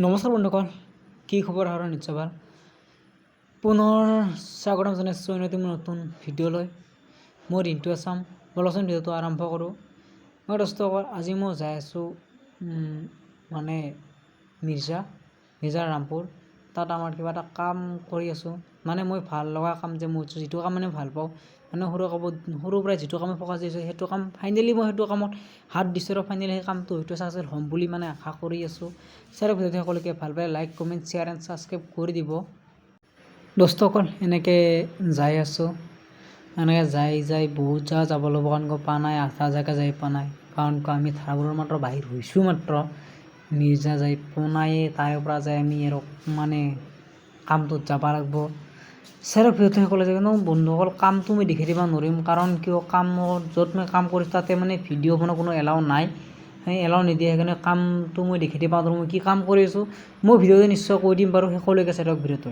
নমস্কাৰ বন্ধুসকল, কি খবৰ? আৰু নিশ্চয় ভাল। পুনৰ স্বাগতম জনাইছোঁ অন্য নতুন ভিডিঅ'লৈ। মই ৰিণ্টু আছাম। বলচোন ভিডিঅ'টো আৰম্ভ কৰোঁ। মই দোস্তসকল, আজি মই যাই আছোঁ মানে মিৰ্জা ৰামপুৰ। তাত আমাৰ কিবা এটা কাম কৰি আছোঁ। মানে মই ভাল লগা কাম যে মই যিটো কাম মানে ভাল পাওঁ, মানে সৰুৰ পৰাই যিটো কামত ফকাছ দিছোঁ সেইটো কাম ফাইনেলি মই সেইটো কামত হাত দিছোঁ আৰু ফাইনেলি সেই কামটো হয়তো চাকচেছ হ'ম বুলি মানে আশা কৰি আছোঁ। চেয়াৰ ভিডিঅ'টো সকলোকে ভাল পালে like, comment, share and subscribe কৰি দিব। দোস্তসকল, এনেকৈ যাই আছোঁ। এনেকৈ যাই বহুত জেগা যাব লাগিব, কাৰণ পোৱা নাই, আধা জেগা যাই পোৱা নাই। কাৰণ আমি ধাৰাপুৰৰ মাত্ৰ বাহিৰ হৈছোঁ মাত্ৰ, মিৰ্জা যাই পোৱা নাই। তাৰে পৰা যাই আমি আৰু মানে কামটোত যাব লাগিব। চেয়াৰ ভিডিঅ'টো সকলোৱে কিন্তু বন্ধুসকল, কামটো মই দেখাই দিব নোৱাৰিম, কাৰণ কিয় কামত য'ত মই কাম কৰিছোঁ তাতে মানে ভিডিঅ' বনোৱা কোনো এলাও নাই। এলাও নিদিয়ে, সেইকাৰণে কামটো মই দেখাই দিব পাৰোঁ। মই কি কাম কৰি আছোঁ মই ভিডিঅ'তে নিশ্চয় কৈ দিম বাৰু। সকলোকে চাই থাকক ভিডিঅ'টো।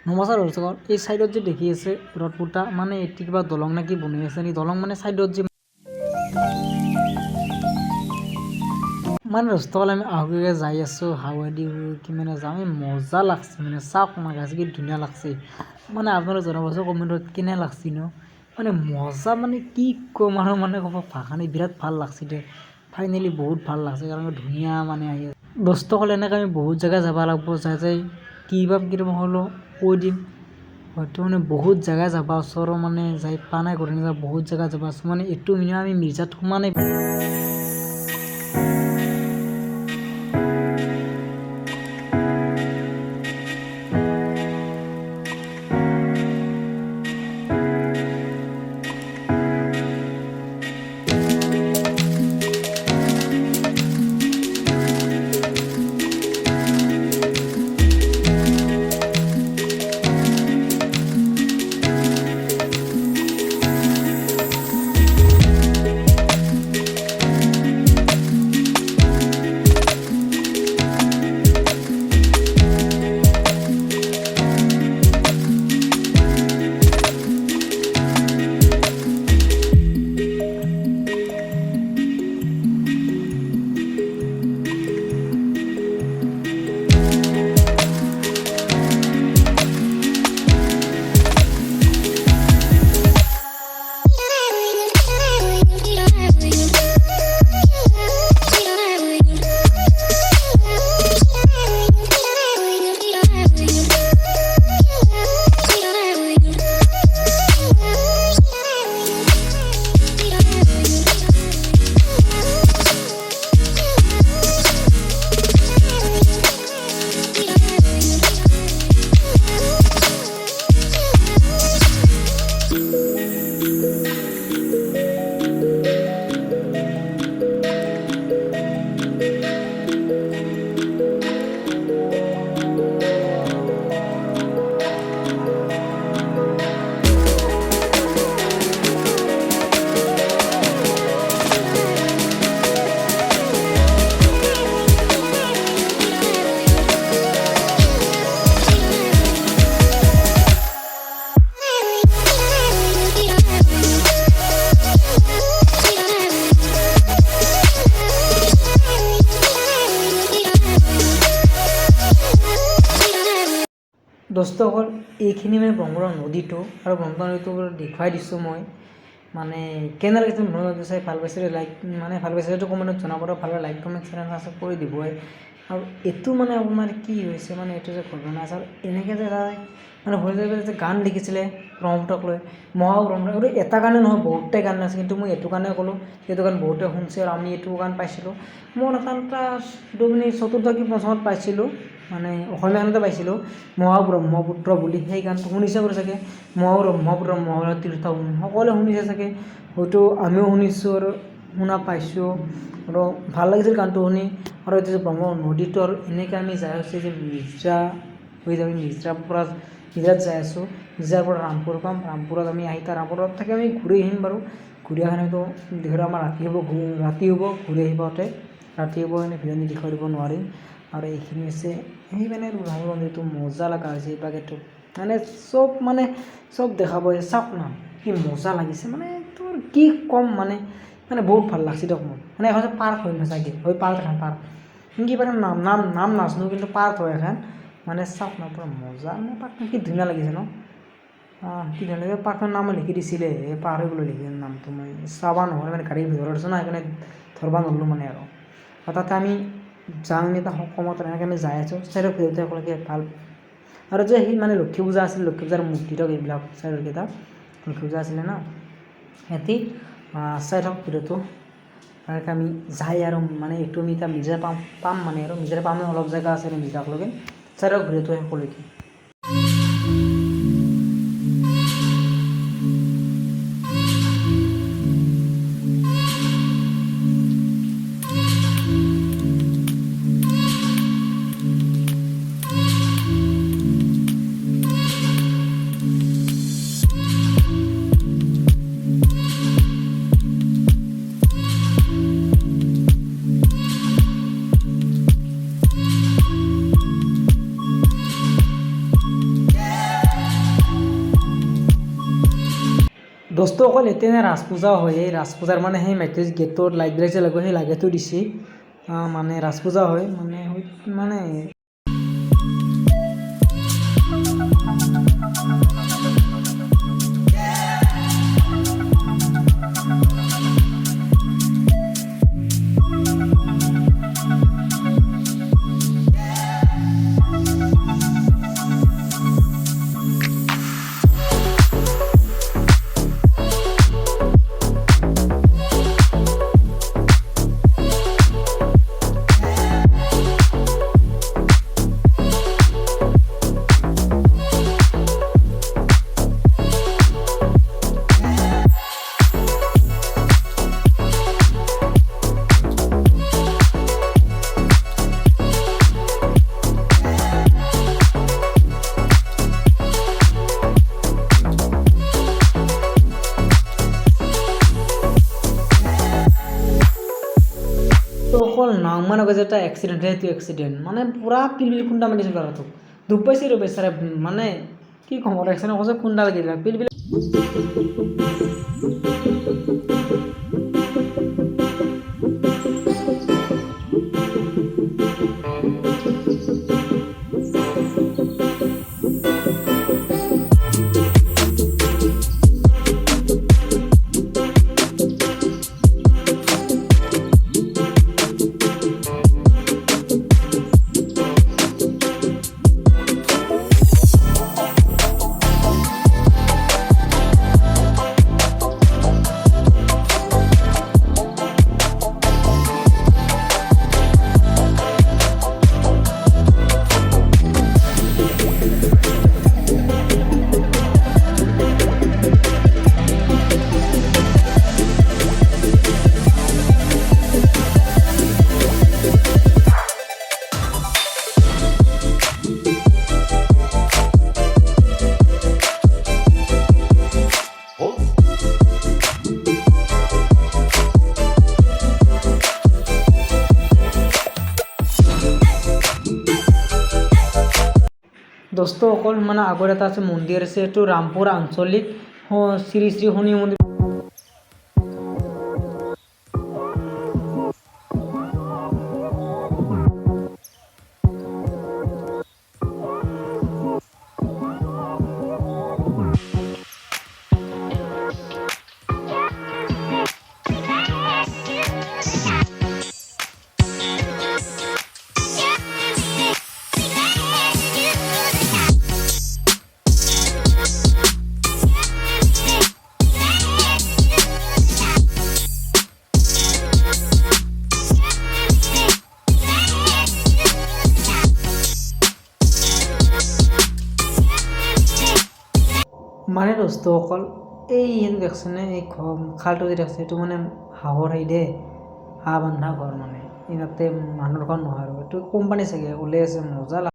নমস্কাৰ দৰ্শক, এই চাইডত যে দেখি আছে ৰথপুটা, মানে এটি কিবা দলং নে কি বনাই আছে নি? দলং মানে চাইডত যে মানে দোস্তসকল, আমি আহুকে যাই আছোঁ হাৱাদি কি মানে যাম, মজা লাগছে মানে। চাওক মানে আজি কি ধুনীয়া লাগছে, মানে আপোনালোকে জনাবচোন কমেণ্টত কেনে লাগছি ন? মানে মজা, মানে কি ক'ম আৰু, মানে ক'ব ভাষা নাই। বিৰাট ভাল লাগছে দে, ফাইনেলি বহুত ভাল লাগছে, কাৰণ ধুনীয়া মানে আহি আছে। দোস্তসকল, এনেকৈ আমি বহুত জেগা যাব লাগিব। যাই কিবা হ'লেও কৈ দিম। হয়তো মানে বহুত জেগা যাব ওচৰৰ মানে যাই পোৱা নাই, ঘূৰি নাযাওঁ, বহুত জেগা যাব আছোঁ। মানে এইটো মিনিমাম আমি মিৰ্জাত সোমাই দোস্তসকল, এইখিনি মানে ব্ৰহ্মপুত্ৰ নদীটো, আৰু ব্ৰহ্মপুত্ৰ নদীটো দেখুৱাই দিছোঁ মই। মানে কেনে লাগিছে ব্ৰহ্মপুত্ৰ নদী চাই? ভাল পাইছে লাইক, মানে ভাল পাইছে যদি কমেণ্টত জনাব। ভাল লাইক, কমেণ্ট, শ্বেয়াৰ, সাবস্ক্ৰাইব কৰি দিবই। আৰু এইটো মানে আপোনাৰ কি হৈছে মানে এইটো যে ঘটনা আছে এনেকৈ যে তাই মানে হৰিদেৱে যে গান লিখিছিলে ব্ৰহ্মপুত্ৰক লৈ মহাব্ৰহ্মপুত্ৰ এইটো এটা গানে নহয় বহুতেই গান আছে কিন্তু মই এইটো গানে ক'লোঁ সেইটো গান বহুতে শুনিছে আৰু আমি এইটো গান পাইছিলোঁ মই সাধাৰণতে এইটো মানে চতুৰ্থ কি পঞ্চমত পাইছিলোঁ মানে অসমীয়া গানতে পাইছিলোঁ মহাব্ৰহ্মপুত্ৰ বুলি সেই গানটো শুনিছে বাৰু চাগে মহাব্ৰহ্মপুত্ৰ তীৰ্থ সকলোৱে শুনিছে চাগে হয়তো আমিও শুনিছোঁ আৰু শুনা পাইছোঁ আৰু ভাল লাগিছিল গানটো শুনি আৰু এইটো যে ব্ৰহ্ম নদীটো আৰু এনেকৈ আমি যাই আছোঁ যে মিৰ্জা হৈ যাব মিৰ্জাত যাই আছোঁ মিৰ্জাৰ পৰা ৰামপুৰ পাম ৰামপুৰত আমি আহি তাৰ ৰামপুৰত থাকি আমি ঘূৰি আহিম বাৰু ঘূৰি অহাটো দেখোন আমাৰ ৰাতি হ'ব ঘূৰি আহি পাওঁতে ৰাতি হ'ব মানে ভিডিঅ' দেখুৱাই দিব নোৱাৰিম আৰু এইখিনি হৈছে সেই মানে ব্ৰহ্মপুত্ৰ নদীটো মজা লগা হৈছে এই বাগেটো মানে চব দেখা পাই চাওক না কি মজা লাগিছে মানে তোৰ কি ক'ম মানে বহুত ভাল লাগছে দিয়ক মোৰ মানে এখন পাৰ্ক হয় চাগে হয় পাৰ্ক এখন পাৰ্ক কি মানে নাম নাজানো কিন্তু পাৰ্ক হয় এখন মানে চাওক না পুৰা মজা মানে পাৰ্কখন কি ধুনীয়া লাগিছে ন কি ধুনীয়া লাগে পাৰ্কখনৰ নাম লিখি দিছিলে এই পাহৰি গ'লো লিখি নামটো মই চাবা নহ'লে মানে গাড়ী ভিতৰত আছে না সেইকাৰণে ধৰবা নোৱাৰিলোঁ মানে আৰু তাতে আমি যাওঁ আমি এটা কমত এনেকৈ আমি যাই আছোঁ চাইডত ভিডিঅ'টো একেলগে ভাল আৰু যে সেই মানে লক্ষী পূজা আছিল লক্ষী পূজাৰ মূৰ্তি হওক এইবিলাক চাইডৰকেইটা লক্ষী পূজা আছিলে না সিহঁতি চাই থাকক ভিডিঅ'টো এনেকৈ আমি যাই আৰু মানে এইটো আমি এতিয়া মিৰ্জা পাম মানে আৰু মিৰ্জাৰ পামে অলপ জেগা আছে আৰু মিৰ্জাক লগে চাই থাকক ভিডিঅ'টো শেষলৈকে দোস্ত অকল এতিয়ানে ৰাজ পূজা হয় এই ৰাজ পূজাৰ মানে সেই মেট্ৰিক গেটত লাইট বিলাক যে লাগে সেই লাইটটো দিছে মানে ৰাজ পূজা হয় মানে অকল নাওমান যে এটা এক্সিডেণ্ট সেইটো এক্সিডেণ্ট মানে পূৰা পিলপিল খুন্দা মাৰিছিল ল'ৰাটোক দুখ পাইছে আৰু বেচাৰে মানে কি ক'ম আৰু এক্সিডেণ্ট কৈছে খুন্দা লাগি দিলে পিলপিল দোস্ত অকল মানে আগৰ এটা আছে মন্দিৰ আছে এইটো ৰামপুৰ আঞ্চলিক শ্ৰী শ্ৰী শনি মন্দিৰ মানে দোস্তসকল এই সেইটো দেখছেনে এই খালটো যে দেখছে সেইটো মানে হাঁহৰ দে হাঁহ বন্ধা ঘৰ মানে এই তাতে মানুহৰ ঘৰ নহয় আৰু এইটো কোম্পানী চাগে ওলাই আছে মজা